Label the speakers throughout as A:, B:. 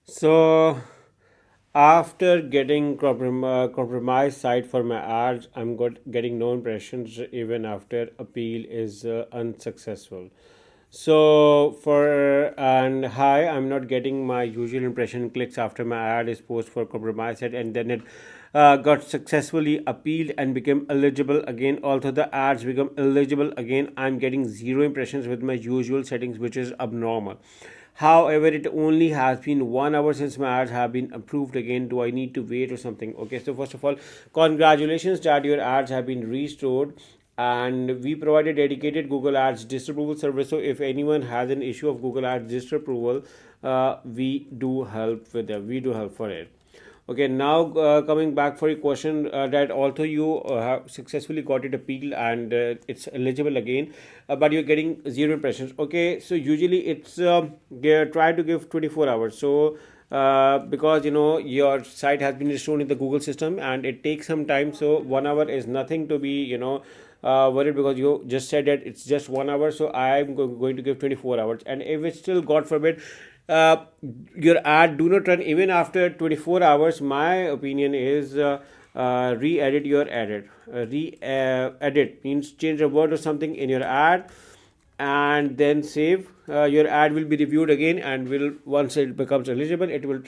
A: So after getting compromised site for my ads, getting no impressions even after appeal is unsuccessful. So for and hi, I'm not getting my usual impression clicks after my ad is posted for compromise set, and then it got successfully appealed and became eligible again. Although the ads become eligible again, I'm getting zero impressions with my usual settings, which is abnormal. However, it only has been 1 hour since my ads have been approved again. Do I need to wait or something? Okay, so first of all, congratulations that your ads have been restored, and we provide a dedicated Google Ads disapproval service. So if anyone has an issue of Google Ads disapproval, we do help with them. We do help for it. Okay, now coming back for your question, that although you have successfully got it appealed and it's eligible again, but you're getting zero impressions. Okay, so usually it's try to give 24 hours. So because your site has been restored in the Google system and it takes some time, so 1 hour is nothing to be worried, because you just said that it's just 1 hour. So I'm going to give 24 hours, and if it's still, God forbid, uh, your ad do not run even after 24 hours, my opinion is re-edit your edit. Re-edit means change a word or something in your ad and then save. Your ad will be reviewed again, and will once it becomes eligible, it will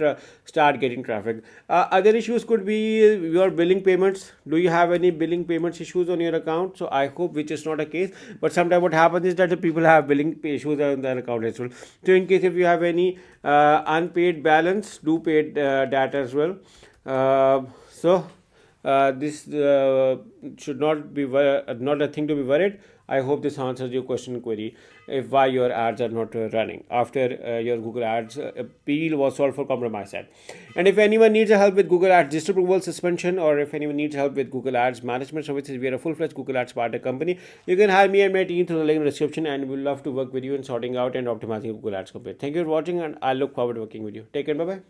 A: start getting traffic. Other issues could be your billing payments. Do you have any billing payments issues on your account? So I hope which is not a case, but sometimes what happens is that the people have billing issues on their account as well. So in case if you have any unpaid balance, do paid that as well. This should not be not a thing to be worried. I hope this answers your question query, if why your ads are not running after your Google Ads appeal was solved for compromise ad. And if anyone needs help with Google Ads disapproval suspension, or if anyone needs help with Google Ads management services, we are a full-fledged Google Ads partner company. You can hire me and my team through the link in the description, and we'll love to work with you in sorting out and optimizing Google Ads campaign. Thank you for watching, and I look forward to working with you. Take care. Bye bye.